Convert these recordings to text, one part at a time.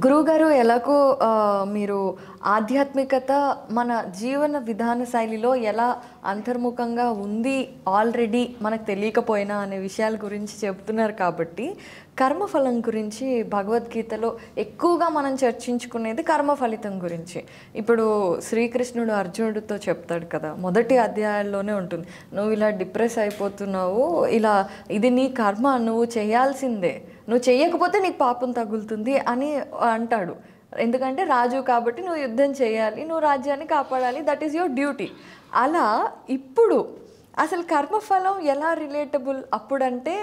గురువుగారు ఎలాగో మీరు ఆధ్యాత్మికత మన జీవన విధాన శైలిలో ఎలా అంతర్ముఖంగా ఉంది ఆల్రెడీ మనకు తెలియకపోయినా అనే విషయాల గురించి చెప్తున్నారు కాబట్టి కర్మఫలం గురించి భగవద్గీతలో ఎక్కువగా మనం చర్చించుకునేది కర్మ ఫలితం గురించి. ఇప్పుడు శ్రీకృష్ణుడు అర్జునుడితో చెప్తాడు కదా, మొదటి అధ్యాయాల్లోనే ఉంటుంది, నువ్వు ఇలా డిప్రెస్ అయిపోతున్నావు, ఇలా ఇది నీ కర్మ, నువ్వు చేయాల్సిందే, నువ్వు చేయకపోతే నీకు పాపం తగులుతుంది అని అంటాడు. ఎందుకంటే రాజు కాబట్టి నువ్వు యుద్ధం చేయాలి, నువ్వు రాజ్యాన్ని కాపాడాలి, దట్ ఈస్ యువర్ డ్యూటీ. అలా ఇప్పుడు అసలు కర్మఫలం ఎలా రిలేటబుల్ అప్పుడంటే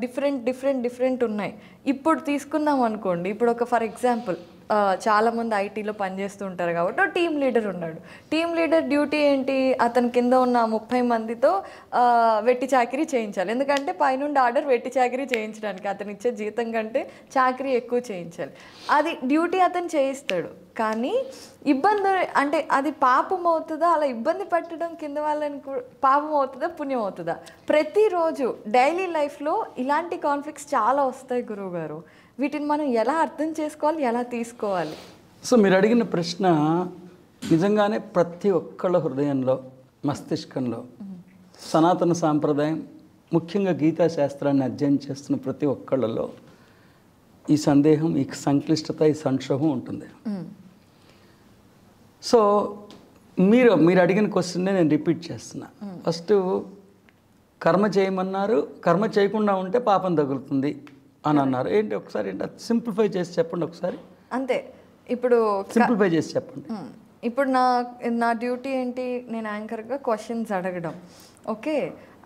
డిఫరెంట్ ఉన్నాయి. ఇప్పుడు తీసుకుందాం అనుకోండి, ఇప్పుడు ఒక ఫర్ ఎగ్జాంపుల్ చాలామంది ఐటీలో పనిచేస్తూ ఉంటారు కాబట్టి టీమ్ లీడర్ ఉన్నాడు. టీమ్ లీడర్ డ్యూటీ ఏంటి, అతని కింద ఉన్న 30 మందితో వెట్టి చాకరీ చేయించాలి. ఎందుకంటే పైనుండి ఆర్డర్ వెట్టి చాకరీ చేయించడానికి, అతను ఇచ్చే జీతం కంటే చాకరీ ఎక్కువ చేయించాలి. అది డ్యూటీ అతను చేయిస్తాడు. కానీ ఇబ్బంది అంటే అది పాపం అవుతుందా, అలా ఇబ్బంది పెట్టడం కింద వాళ్ళని పాపం అవుతుందా పుణ్యం అవుతుందా? ప్రతిరోజు డైలీ లైఫ్లో ఇలాంటి కాన్ఫ్లిక్ట్స్ చాలా వస్తాయి గురువుగారు. వీటిని మనం ఎలా అర్థం చేసుకోవాలి, ఎలా తీసుకోవాలి? సో మీరు అడిగిన ప్రశ్న నిజంగానే ప్రతి ఒక్కళ్ళ హృదయంలో, మస్తిష్కంలో సనాతన సాంప్రదాయం, ముఖ్యంగా గీతా శాస్త్రాన్ని అధ్యయనం చేస్తున్న ప్రతి ఒక్కళ్ళలో ఈ సందేహం, ఈ సంక్లిష్టత, ఈ సంక్షోభం ఉంటుంది. సో మీరు అడిగిన క్వశ్చన్నే నేను రిపీట్ చేస్తున్నా. ఫస్ట్ కర్మ చేయమన్నారు, కర్మ చేయకుండా ఉంటే పాపం తగులుతుంది అని అన్నారు. ఏంటి ఒకసారి ఏంటి సింప్లిఫై చేసి చెప్పండి ఒకసారి. అంతే, ఇప్పుడు సింప్లిఫై చేసి చెప్పండి. ఇప్పుడు నా డ్యూటీ ఏంటి, నేను యాంకర్గా క్వశ్చన్స్ అడగడం. ఓకే,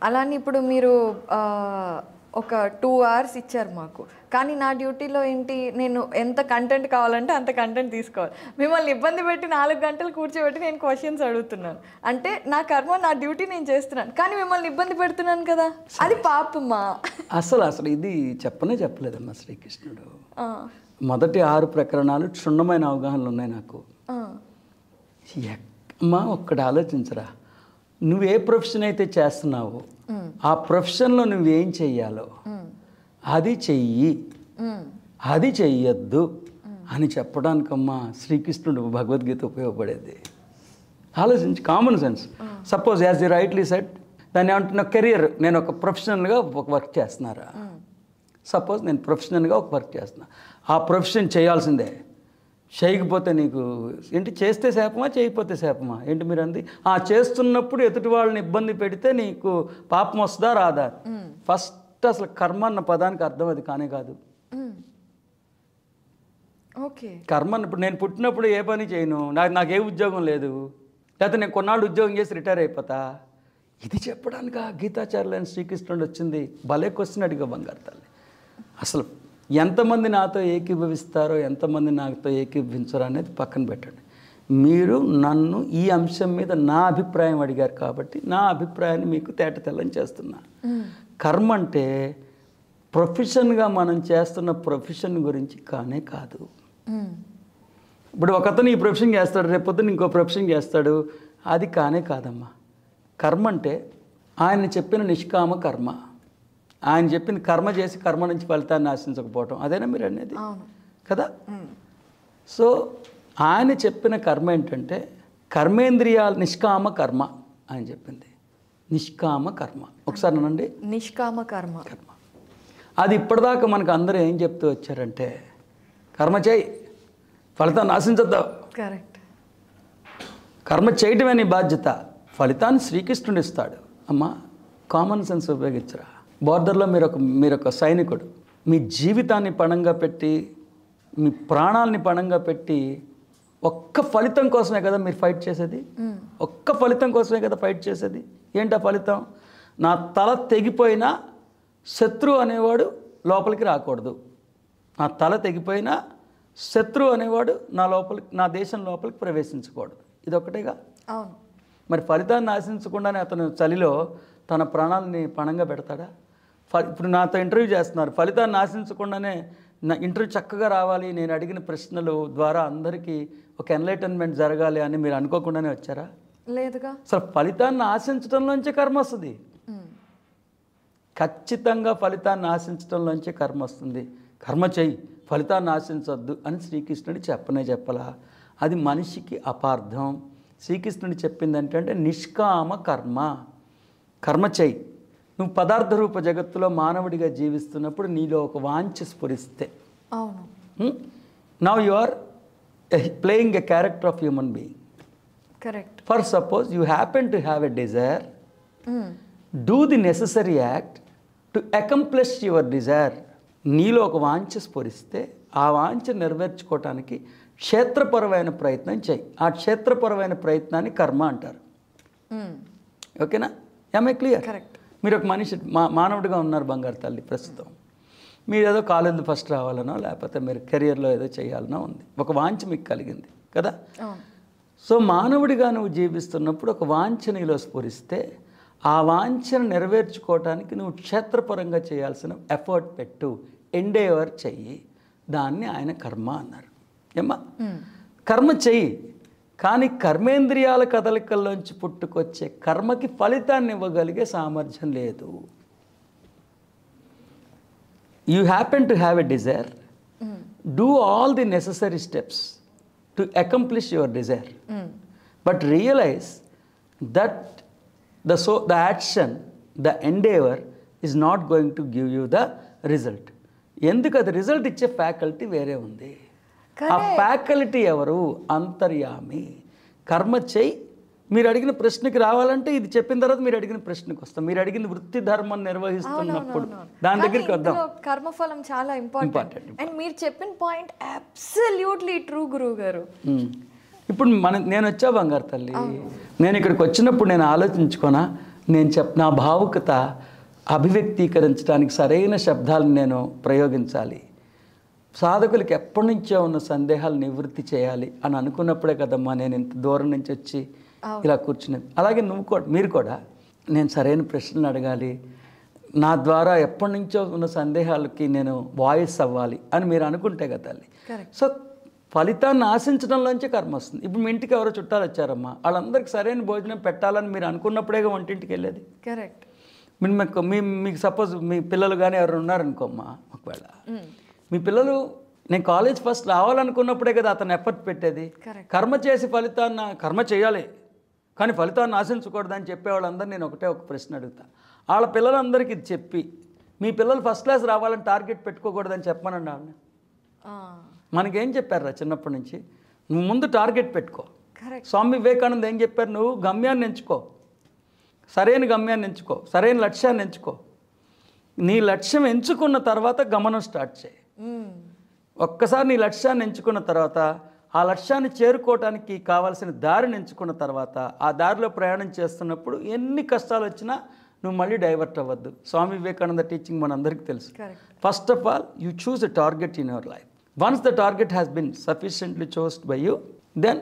అలానే ఇప్పుడు మీరు ఒక 2 hours ఇచ్చారు మాకు, కానీ నా డ్యూటీలో ఏంటి, నేను ఎంత కంటెంట్ కావాలంటే అంత కంటెంట్ తీసుకోవాలి. మిమ్మల్ని ఇబ్బంది పెట్టి 4 గంటలు కూర్చోబెట్టి నేను క్వశ్చన్స్ అడుగుతున్నాను అంటే నా కర్మ, నా డ్యూటీ నేను చేస్తున్నాను, కానీ మిమ్మల్ని ఇబ్బంది పెడుతున్నాను కదా, అది పాపమా? అసలు ఇది చెప్పలేదమ్మా శ్రీకృష్ణుడు. మొదటి 6 ప్రకరణాలు క్షుణ్ణమైన అవగాహనలు ఉన్నాయి నాకు. అమ్మా ఒక్కటి ఆలోచించరా, నువ్వు ఏ ప్రొఫెషన్ అయితే చేస్తున్నావో ఆ ప్రొఫెషన్లో నువ్వేం చెయ్యాలో అది చెయ్యి, అది చెయ్యొద్దు అని చెప్పడానికమ్మా శ్రీకృష్ణుడు భగవద్గీత ఉపయోగపడేది. ఆలోచించి, common sense. Suppose as you rightly said, దాన్ని ఏమంటున్న కెరియర్, నేను ఒక ప్రొఫెషనల్గా ఒక వర్క్ చేస్తున్నారా, సపోజ్ నేను ప్రొఫెషనల్గా ఒక వర్క్ చేస్తున్నా, ఆ ప్రొఫెషన్ చేయాల్సిందే, చేయకపోతే నీకు ఏంటి, చేస్తే శాపమా చేయకపోతే శాపమా ఏంటి మీరు అంది. చేస్తున్నప్పుడు ఎదుటి వాళ్ళని ఇబ్బంది పెడితే నీకు పాపం వస్తుందా రాదా? ఫస్ట్ అసలు కర్మ అన్న పదానికి అర్థం అది కానే కాదు. ఓకే, కర్మ ఇప్పుడు నేను పుట్టినప్పుడు ఏ పని చేయను, నాకు ఏ ఉద్యోగం లేదు, లేకపోతే నేను కొన్నాళ్ళు ఉద్యోగం చేసి రిటైర్ అయిపోతా, ఇది చెప్పడానికి గీతాచార్యులైన శ్రీకృష్ణుడు వచ్చింది. భలే క్వశ్చన్ అడిగా బంగారు తల్లి. అసలు ఎంతమంది నాతో ఏకీభవిస్తారో, ఎంతమంది నాతో ఏకీభవించరో అనేది పక్కన పెట్టండి. మీరు నన్ను ఈ అంశం మీద నా అభిప్రాయం అడిగారు కాబట్టి నా అభిప్రాయాన్ని మీకు తేటతెల్లం చేస్తున్నా. కర్మ అంటే ప్రొఫెషన్గా మనం చేస్తున్న ప్రొఫెషన్ గురించి కానే కాదు. ఇప్పుడు ఒకతను ఈ ప్రొఫెషన్ చేస్తాడు, రేపొద్దున ఇంకో ప్రొఫెషన్ చేస్తాడు, అది కానే కాదమ్మా. కర్మ అంటే ఆయన చెప్పిన నిష్కామ కర్మ, ఆయన చెప్పింది కర్మ చేసి కర్మ నుంచి ఫలితాన్ని ఆశించకపోవటం, అదేనా మీరు అనేది కదా. సో ఆయన చెప్పిన కర్మ ఏంటంటే కర్మేంద్రియాలు, నిష్కామ కర్మ ఆయన చెప్పింది, నిష్కామ కర్మ. ఒకసారి అనండి, నిష్కామ కర్మ. అది ఇప్పటిదాకా మనకు అందరూ ఏం చెప్తూ వచ్చారంటే, కర్మ చేయి ఫలితాన్ని ఆశించద్దు, కరెక్ట్, కర్మ చేయటమే నీ బాధ్యత, ఫలితాన్ని శ్రీకృష్ణుడు ఇస్తాడు. అమ్మా కామన్ సెన్స్ ఉపయోగించరా. బోర్డర్లో మీరొక సైనికుడు, మీ జీవితాన్ని పణంగా పెట్టి, మీ ప్రాణాలని పణంగా పెట్టి ఒక్క ఫలితం కోసమే కదా మీరు ఫైట్ చేసేది, ఒక్క ఫలితం కోసమే కదా ఫైట్ చేసేది. ఏంటి ఆ ఫలితం? నా తల తెగిపోయినా శత్రువు అనేవాడు లోపలికి రాకూడదు, నా తల తెగిపోయినా శత్రువు అనేవాడు నా దేశం లోపలికి ప్రవేశించకూడదు. ఇది ఒకటేగా. అవును. మరి ఫలితాన్ని ఆశించకుండానే అతను చలిలో తన ప్రాణాలని పణంగా పెడతాడా? ఇప్పుడు నాతో ఇంటర్వ్యూ చేస్తున్నారు, ఫలితాన్ని ఆశించకుండానే నా ఇంటర్వ్యూ చక్కగా రావాలి, నేను అడిగిన ప్రశ్నలు ద్వారా అందరికీ ఒక ఎన్లైటన్మెంట్ జరగాలి అని మీరు అనుకోకుండానే వచ్చారా? లేదుగా. అసలు ఫలితాన్ని ఆశించడంలోంచే కర్మ వస్తుంది. ఖచ్చితంగా ఫలితాన్ని ఆశించడంలోంచే కర్మ వస్తుంది. కర్మ చెయ్యి, ఫలితాన్ని ఆశించొద్దు అని శ్రీకృష్ణుడు చెప్పలా. అది మనిషికి అపార్థం. శ్రీకృష్ణుడు చెప్పింది ఏంటంటే నిష్కామ కర్మ చెయ్యి. నువ్వు పదార్థ రూప జగత్తులో మానవుడిగా జీవిస్తున్నప్పుడు నీలో ఒక వాంఛ స్ఫురిస్తే, అవును, now you are playing a character of human being. Correct. For suppose you happen to have a desire, do the necessary act to accomplish your desire. నీలో ఒక వాంఛ స్ఫురిస్తే ఆ వాంఛ నెరవేర్చుకోవటానికి క్షేత్రపరమైన ప్రయత్నం చేయి. ఆ క్షేత్రపరమైన ప్రయత్నాన్ని కర్మ అంటారు. ఓకేనా? ఏమై క్లియర్? కరెక్ట్. మీరు ఒక మనిషి మానవుడిగా ఉన్నారు బంగారు తల్లి. ప్రస్తుతం మీరు ఏదో కాలేజీలో ఫస్ట్ రావాలనో లేకపోతే మీరు కెరియర్లో ఏదో చేయాలనో ఉంది, ఒక వాంఛ మీకు కలిగింది కదా. సో మానవుడిగా నువ్వు జీవిస్తున్నప్పుడు ఒక వాంఛ నీలో స్ఫురిస్తే ఆ వాంఛను నెరవేర్చుకోవటానికి నువ్వు క్షేత్రపరంగా చేయాల్సిన ఎఫర్ట్ పెట్టు, ఎండేవర్ చెయ్యి. దాన్ని ఆయన కర్మ అన్నారు. ఏమ్మా? కర్మ చెయ్యి, కానీ కర్మేంద్రియాల కదలికల్లోంచి పుట్టుకొచ్చే కర్మకి ఫలితాన్ని ఇవ్వగలిగే సామర్థ్యం లేదు. You happen to have a desire, do all the necessary steps to accomplish your desire, but realize that the action, the endeavor is not going to give you the result. ఎందుకు? అది రిజల్ట్ ఇచ్చే faculty వేరే ఉంది. ఆ faculty ఎవరు? అంతర్యామి. కర్మ చెయ్యి. మీరు అడిగిన ప్రశ్నకి రావాలంటే ఇది చెప్పిన తర్వాత మీరు అడిగిన ప్రశ్నకు వస్తాం. మీరు అడిగిన వృత్తి ధర్మం నిర్వహిస్తున్నప్పుడు దాని దగ్గరికి వద్దాం. కర్మఫలం చాలా ఇంపార్టెంట్. అండ్ మీరు చెప్పిన పాయింట్ అబ్సల్యూట్లీ ట్రూ గురువు గారు. ఇప్పుడు నేను వచ్చా బంగారు తల్లి, నేను ఇక్కడికి వచ్చినప్పుడు నేను ఆలోచించుకోనా, నా భావుకత అభివ్యక్తీకరించడానికి సరైన శబ్దాలను నేను ప్రయోగించాలి, సాధకులకి ఎప్పటి నుంచో ఉన్న సందేహాలు నివృత్తి చేయాలి అని అనుకున్నప్పుడే కదమ్మా నేను ఇంత దూరం నుంచి వచ్చి ఇలా కూర్చునేది. అలాగే మీరు కూడా నేను సరైన ప్రశ్నలు అడగాలి, నా ద్వారా ఎప్పటి నుంచో ఉన్న సందేహాలకి నేను వాయిస్ అవ్వాలి అని మీరు అనుకుంటే కదా తల్లి. సో ఫలితాన్ని ఆశించడంలోంచి కర్మ వస్తుంది. ఇప్పుడు మీ ఇంటికి ఎవరో చుట్టాలు వచ్చారమ్మా, వాళ్ళందరికీ సరైన భోజనం పెట్టాలని మీరు అనుకున్నప్పుడేగా వంటింటికి వెళ్ళేది. కరెక్ట్. మీకు సపోజ్ మీ పిల్లలు కానీ ఎవరు ఉన్నారనుకోమ్మా, ఒకవేళ మీ పిల్లలు నేను కాలేజ్ ఫస్ట్ రావాలనుకున్నప్పుడే కదా అతను ఎఫర్ట్ పెట్టేది. కర్మ చేసి కర్మ చేయాలి కానీ ఫలితాన్ని ఆశించకూడదని చెప్పేవాళ్ళందరూ నేను ఒక ప్రశ్న అడుగుతా. వాళ్ళ పిల్లలందరికీ ఇది చెప్పి మీ పిల్లలు ఫస్ట్ క్లాస్ రావాలని టార్గెట్ పెట్టుకోకూడదని చెప్పమనండి వాళ్ళని. మనకేం చెప్పారా చిన్నప్పటి నుంచి? నువ్వు ముందు టార్గెట్ పెట్టుకో. స్వామి వివేకానంద ఏం చెప్పారు? నువ్వు గమ్యాన్ని ఎంచుకో, సరైన గమ్యాన్ని ఎంచుకో, సరైన లక్ష్యాన్ని ఎంచుకో. నీ లక్ష్యం ఎంచుకున్న తర్వాత గమనం స్టార్ట్ చేయి. ఒక్కసారి నీ లక్ష్యాన్ని ఎంచుకున్న తర్వాత ఆ లక్ష్యాన్ని చేరుకోవటానికి కావాల్సిన దారిని ఎంచుకున్న తర్వాత ఆ దారిలో ప్రయాణం చేస్తున్నప్పుడు ఎన్ని కష్టాలు వచ్చినా నువ్వు మళ్ళీ డైవర్ట్ అవ్వద్దు. స్వామి వివేకానంద టీచింగ్ మనందరికీ తెలుసు. First of all you choose a target in your life. Once the target has been sufficiently chosen by you, then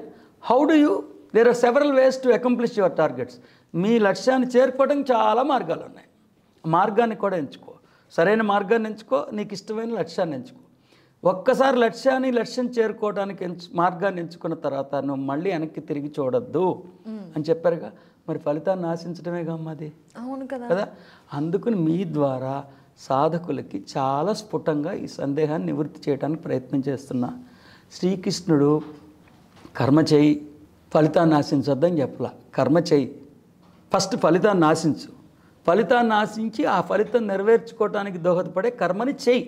there are several ways to accomplish your targets. మీ లక్ష్యాన్ని చేరుకోవడానికి చాలా మార్గాలు ఉన్నాయి. మార్గాన్ని కూడా ఎంచుకో, సరైన మార్గాన్ని ఎంచుకో, నీకు ఇష్టమైన లక్ష్యాన్ని ఎంచుకో. ఒక్కసారి లక్ష్యం చేరుకోవడానికి మార్గాన్ని ఎంచుకున్న తర్వాత నువ్వు మళ్ళీ వెనక్కి తిరిగి చూడొద్దు అని చెప్పారుగా. మరి ఫలితాన్ని ఆశించడమే గమ్మది. అవును కదా. అందుకని మీ ద్వారా సాధకులకి చాలా స్ఫుటంగా ఈ సందేహాన్ని నివృత్తి చేయడానికి ప్రయత్నం చేస్తున్నా. శ్రీకృష్ణుడు కర్మ చేయి, ఫలితాన్ని ఆశించొద్దని చెప్పలా. కర్మ చేయి, ఫస్ట్ ఫలితాన్ని ఆశించు, ఫలితాన్ని ఆశించి ఆ ఫలితం నెరవేర్చుకోవడానికి దోహదపడే కర్మని చేయి.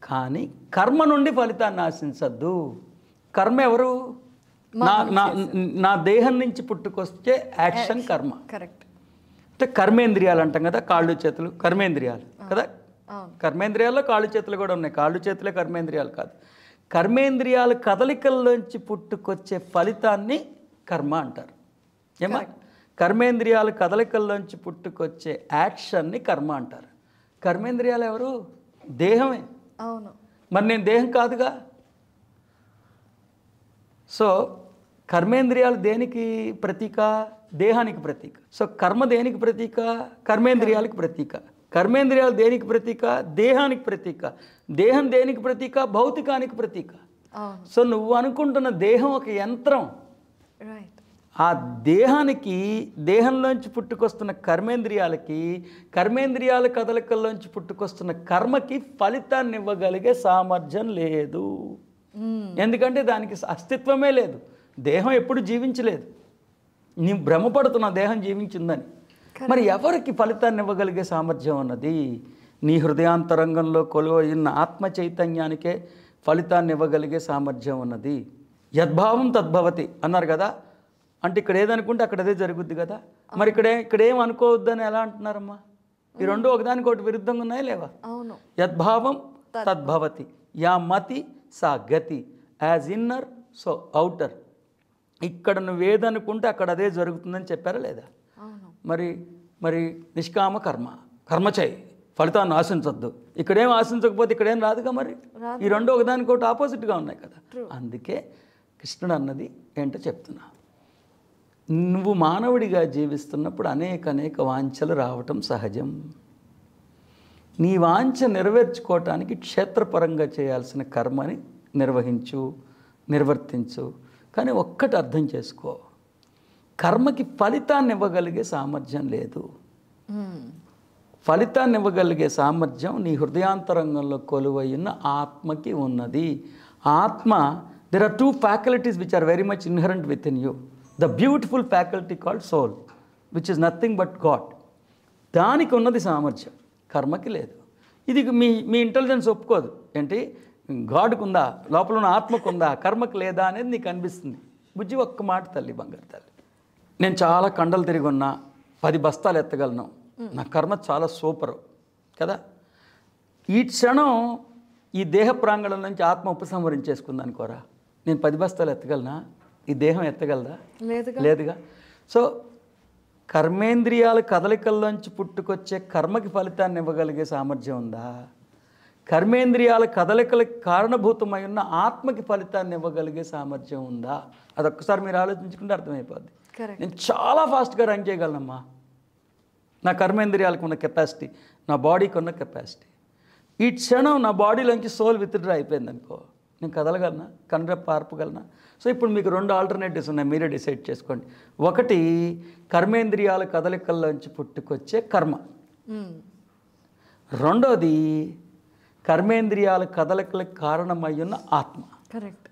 కానీ కర్మ నుండి ఫలితాన్ని ఆశించద్దు. కర్మ ఎవరు? నా దేహం నుంచి పుట్టుకొచ్చే యాక్షన్ కర్మ. కరెక్ట్. అంటే కర్మేంద్రియాలు అంటాం కదా, కాళ్ళు చేతులు కర్మేంద్రియాలు కదా. కర్మేంద్రియాల్లో కాళ్ళు చేతులు కూడా ఉన్నాయి. కాళ్ళు చేతులే కర్మేంద్రియాలు కాదు. కర్మేంద్రియాల కదలికల్లోంచి పుట్టుకొచ్చే ఫలితాన్ని కర్మ అంటారు. ఏమా? కర్మేంద్రియాల కదలికల్లోంచి పుట్టుకొచ్చే యాక్షన్ని కర్మ అంటారు. కర్మేంద్రియాలు ఎవరు? దేహమే. అవును. మరి నేను దేహం కాదుగా. సో కర్మేంద్రియాలు దేనికి ప్రతీక? దేహానికి ప్రతీక. సో కర్మ దేనికి ప్రతీక? కర్మేంద్రియాలకు ప్రతీక. కర్మేంద్రియాలు దేనికి ప్రతీక? దేహానికి ప్రతీక. దేహం దేనికి ప్రతీక? భౌతికానికి ప్రతీక. సో నువ్వు అనుకుంటున్న దేహం ఒక యంత్రం. ఆ దేహానికి, దేహంలోంచి పుట్టుకొస్తున్న కర్మేంద్రియాలకి, కర్మేంద్రియాల కదలికల్లోంచి పుట్టుకొస్తున్న కర్మకి ఫలితాన్ని ఇవ్వగలిగే సామర్థ్యం లేదు. ఎందుకంటే దానికి అస్తిత్వమే లేదు. దేహం ఎప్పుడు జీవించలేదు. నీ భ్రమపడుతున్న దేహం జీవించిందని. మరి ఎవరికి ఫలితాన్ని ఇవ్వగలిగే సామర్థ్యం ఉన్నది? నీ హృదయాంతరంగంలో కొలువైన ఆత్మ చైతన్యానికే ఫలితాన్ని ఇవ్వగలిగే సామర్థ్యం ఉన్నది. యద్భావం తద్భవతి అన్నారు కదా. అంటే ఇక్కడ ఏదనుకుంటే అక్కడ అదే జరుగుద్ది కదా. మరి ఇక్కడేం అనుకోవద్దని ఎలా అంటున్నారమ్మా? ఈ రెండు ఒకదానికొకటి విరుద్ధంగా ఉన్నాయా లేవా? అవును. యద్భావం తద్భవతి, యా మతి సా గతి, యాజ్ ఇన్నర్ సో అవుటర్. ఇక్కడ నువ్వేదనుకుంటే అక్కడ అదే జరుగుతుందని చెప్పారా లేదా? మరి నిష్కామ కర్మ చేయి, ఫలితాన్ని ఆశించొద్దు. ఇక్కడేం ఆశించకపోతే ఇక్కడేం రాదుగా. మరి ఈ రెండు ఒకదానికొకటి ఆపోజిట్గా ఉన్నాయి కదా. అందుకే కృష్ణుడు అన్నది ఏంటో చెప్తున్నా. నువ్వు మానవుడిగా జీవిస్తున్నప్పుడు అనేక వాంఛలు రావటం సహజం. నీ వాంఛ నెరవేర్చుకోవటానికి క్షేత్రపరంగా చేయాల్సిన కర్మని నిర్వర్తించు. కానీ ఒక్కటి అర్థం చేసుకో, కర్మకి ఫలితాన్ని ఇవ్వగలిగే సామర్థ్యం లేదు. ఫలితాన్ని ఇవ్వగలిగే సామర్థ్యం నీ హృదయాంతరంగంలో కొలువైన ఆత్మకి ఉన్నది. ఆత్మ, there are 2 faculties which are very much inherent within you. The beautiful faculty called soul, which is nothing but God. దానికి ఉన్నది సామర్థ్యం, కర్మకి లేదు. ఇది మీ ఇంటెలిజెన్స్ ఒప్పుకోదు. ఏంటి, గాడ్కు ఉందా, లోపల ఉన్న ఆత్మకు ఉందా, కర్మకు లేదా అనేది నీకు అనిపిస్తుంది. బుజ్జి ఒక్క మాట తల్లి, బంగారు తల్లి, నేను చాలా కండలు తిరిగి ఉన్నా, 10 బస్తాలు ఎత్తగలను, నా కర్మ చాలా సూపరు కదా. ఈ క్షణం ఈ దేహ ప్రాంగణం నుంచి ఆత్మ ఉపసంహరించేసుకుంది అనుకోరా, నేను 10 బస్తాలు ఎత్తగలనా? ఈ దేహం ఎత్తగలదా? లేదుగా. సో కర్మేంద్రియాల కదలికల్లోంచి పుట్టుకొచ్చే కర్మకి ఫలితాన్ని ఇవ్వగలిగే సామర్థ్యం ఉందా? కర్మేంద్రియాల కదలికలకు కారణభూతమై ఉన్న ఆత్మకి ఫలితాన్ని ఇవ్వగలిగే సామర్థ్యం ఉందా? అదొక్కసారి మీరు ఆలోచించుకుంటే అర్థమైపోద్ది. నేను చాలా ఫాస్ట్గా రన్ చేయగలనమ్మా, నా కర్మేంద్రియాలకు ఉన్న కెపాసిటీ, నా బాడీకి ఉన్న కెపాసిటీ. ఈ క్షణం నా బాడీలోంచి సోల్ విత్డ్రా అయిపోయింది అనుకో, నేను కదలగలనా, కనురెప్ప ఆర్పగలనా? సో ఇప్పుడు మీకు 2 ఆల్టర్నేటివ్స్ ఉన్నాయి, మీరే డిసైడ్ చేసుకోండి. ఒకటి కర్మేంద్రియాల కదలికల్లోంచి పుట్టుకొచ్చే కర్మ, రెండోది కర్మేంద్రియాల కదలికలకు కారణమై ఉన్న ఆత్మ. కరెక్ట్.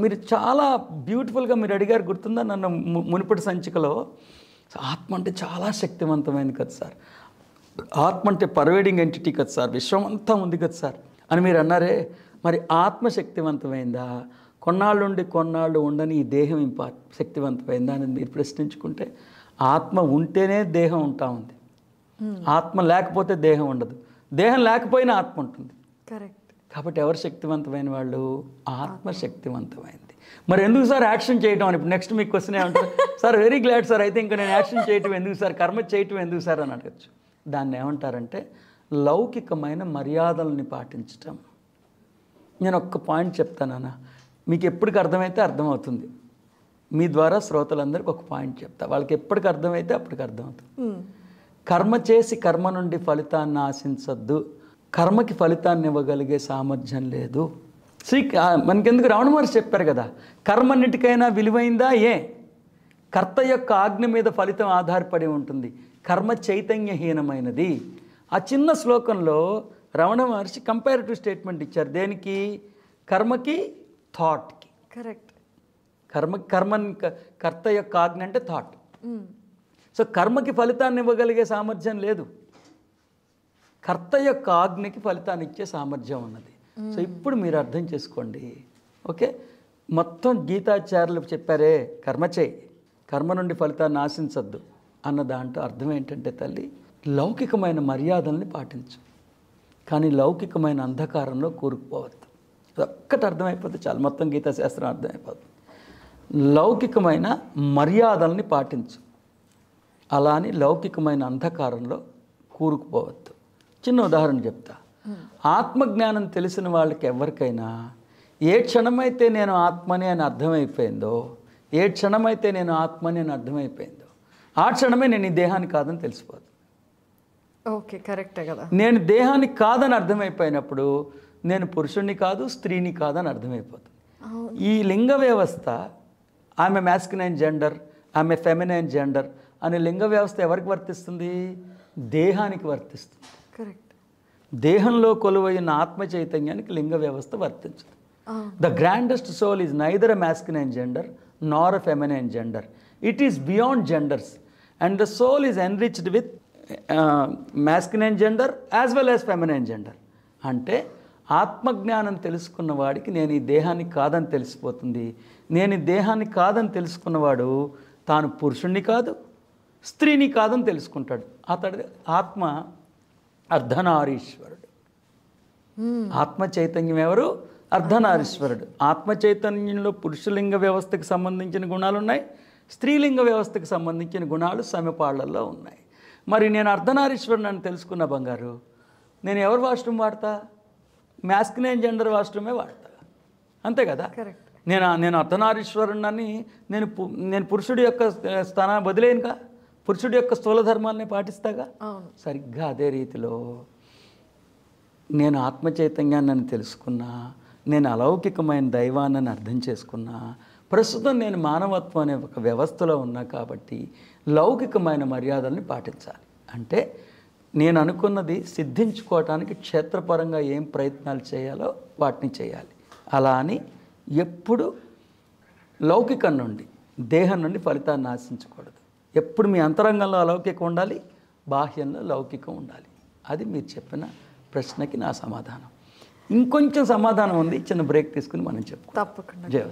మీరు చాలా బ్యూటిఫుల్గా మీరు అడిగారు, గుర్తుందా నన్ను మునుపటి సంచికలో. ఆత్మ అంటే చాలా శక్తివంతమైంది కదా సార్, ఆత్మ అంటే పర్వేడింగ్ ఎంటిటీ కదా సార్, విశ్వం అంతా ఉంది కదా సార్ అని మీరు అన్నారే. మరి ఆత్మ శక్తివంతమైందా? కొన్నాళ్ళు ఉండని ఈ దేహం శక్తివంతమైందా అని మీరు ప్రశ్నించుకుంటే, ఆత్మ ఉంటేనే దేహం ఉంటా ఉంది, ఆత్మ లేకపోతే దేహం ఉండదు, దేహం లేకపోయినా ఆత్మ ఉంటుంది. కరెక్ట్. కాబట్టి ఎవరు శక్తివంతమైన వాళ్ళు? ఆత్మ శక్తివంతమైంది. మరి ఎందుకు సార్ యాక్షన్ చేయటం అని ఇప్పుడు నెక్స్ట్ మీకు క్వశ్చన్ ఏమంటారు? సార్ వెరీ గ్లాడ్ సార్, అయితే ఇంకా నేను యాక్షన్ చేయటం ఎందుకు సార్, కర్మ చేయటం ఎందుకు సార్ అని అడగచ్చు. దాన్ని ఏమంటారంటే లౌకికమైన మర్యాదల్ని పాటించటం. నేను ఒక్క పాయింట్ చెప్తానన్నా, మీకు ఎప్పటికి అర్థమైతే అర్థమవుతుంది. మీ ద్వారా శ్రోతలందరికీ ఒక పాయింట్ చెప్తా, వాళ్ళకి ఎప్పటికి అర్థమైతే అప్పటికి అర్థమవుతుంది. కర్మ చేసి కర్మ నుండి ఫలితాన్ని ఆశించద్దు, కర్మకి ఫలితాన్ని ఇవ్వగలిగే సామర్థ్యం లేదు. మనకెందుకు రమణ మహర్షి చెప్పారు కదా, కర్మన్నిటికైనా విలువైందా? కర్త యొక్క ఆజ్ఞ మీద ఫలితం ఆధారపడి ఉంటుంది, కర్మ చైతన్యహీనమైనది. ఆ చిన్న శ్లోకంలో రమణ మహర్షి కంపారిటివ్ స్టేట్మెంట్ ఇచ్చారు. దేనికి? కర్మకి, థాట్కి. కరెక్ట్. కర్త యొక్క ఆజ్ఞ అంటే థాట్. సో కర్మకి ఫలితాన్ని ఇవ్వగలిగే సామర్థ్యం లేదు, కర్త యొక్క ఆజ్ఞకి ఫలితాన్ని ఇచ్చే సామర్థ్యం ఉన్నది. సో ఇప్పుడు మీరు అర్థం చేసుకోండి. ఓకే, మొత్తం గీతాచార్యులు చెప్పారే కర్మ చేయి, కర్మ నుండి ఫలితాన్ని ఆశించద్దు అన్న దాంట్లో అర్థం ఏంటంటే తల్లి, లౌకికమైన మర్యాదల్ని పాటించు, కానీ లౌకికమైన అంధకారంలో కూరుకుపోవద్దు. ఒక్కటి అర్థమైపోతే చాలు, మొత్తం గీతాశాస్త్రం అర్థమైపోతుంది. లౌకికమైన మర్యాదల్ని పాటించు, అలా అని లౌకికమైన అంధకారంలో కూరుకుపోవద్దు. చిన్న ఉదాహరణ చెప్తా. ఆత్మజ్ఞానం తెలిసిన వాళ్ళకి ఎవరికైనా ఏ క్షణమైతే నేను ఆత్మని అని అర్థమైపోయిందో, ఏ క్షణమైతే నేను ఆత్మని అని అర్థమైపోయిందో, ఆ క్షణమే నేను ఈ దేహాన్ని కాదని తెలిసిపోతుంది. ఓకే, కరెక్టే కదా. నేను దేహాన్ని కాదని అర్థమైపోయినప్పుడు నేను పురుషుణ్ణి కాదు, స్త్రీని కాదని అర్థమైపోతుంది. ఈ లింగ వ్యవస్థ, ఆమె మ్యాస్కులైన్ జెండర్, ఆమె ఫెమినైన్ జెండర్ అనే లింగ వ్యవస్థ ఎవరికి వర్తిస్తుంది? దేహానికి వర్తిస్తుంది. కరెక్ట్. దేహంలో కొలువైన ఆత్మ చైతన్యానికి లింగ వ్యవస్థ వర్తించదు. The grandest soul is neither a masculine gender nor a feminine gender. It is beyond genders and the soul is enriched with masculine gender as well as feminine gender. అంటే ఆత్మజ్ఞానం తెలుసుకున్న వాడికి నేను ఈ దేహాన్ని కాదని తెలిసిపోతుంది. నేను ఈ దేహాన్ని కాదని తెలుసుకున్నవాడు తాను పురుషుణ్ణి కాదు స్త్రీని కాదని తెలుసుకుంటాడు. అతడు ఆత్మ అర్ధనారీశ్వరుడు. ఆత్మ చైతన్యం ఎవరు? అర్ధనారీశ్వరుడు. ఆత్మ చైతన్యంలో పురుషలింగ వ్యవస్థకు సంబంధించిన గుణాలు ఉన్నాయి, స్త్రీలింగ వ్యవస్థకు సంబంధించిన గుణాలు సమపాళ్లలో ఉన్నాయి. మరి నేను అర్ధనారీశ్వరుని అని తెలుసుకున్న బంగారు, నేను ఎవరు వాష్రూమ్ వాడతా? మ్యాస్కులైన్ జెండర్ వాష్రూమే వాడతా, అంతే కదా. కరెక్ట్. నేను అర్ధనారీశ్వరుణ్ణని నేను పురుషుడి యొక్క స్థానాన్ని వదిలేనుగా, పురుషుడి యొక్క స్థూల ధర్మాలని పాటిస్తాగా. సరిగ్గా అదే రీతిలో నేను ఆత్మ చైతన్యాన్ని తెలుసుకున్నా, నేను అలౌకికమైన దైవాన్ని అర్థం చేసుకున్నా, ప్రస్తుతం నేను మానవత్వం అనే ఒక వ్యవస్థలో ఉన్నా కాబట్టి లౌకికమైన మర్యాదల్ని పాటించాలి. అంటే నేను అనుకున్నది సిద్ధించుకోవటానికి క్షేత్రపరంగా ఏం ప్రయత్నాలు చేయాలో వాటిని చేయాలి. అలా అని ఎప్పుడు లౌకికం నుండి దేహం నుండి ఫలితాన్ని ఆశించకూడదు. ఎప్పుడు మీ అంతరంగంలో అలౌకికం ఉండాలి, బాహ్యంలో లౌకికం ఉండాలి. అది మీరు చెప్పిన ప్రశ్నకి నా సమాధానం. ఇంకొంచెం సమాధానం ఉంది, చిన్న బ్రేక్ తీసుకుని మనం చెప్పుకుందాం. తప్పకుండా. జయ.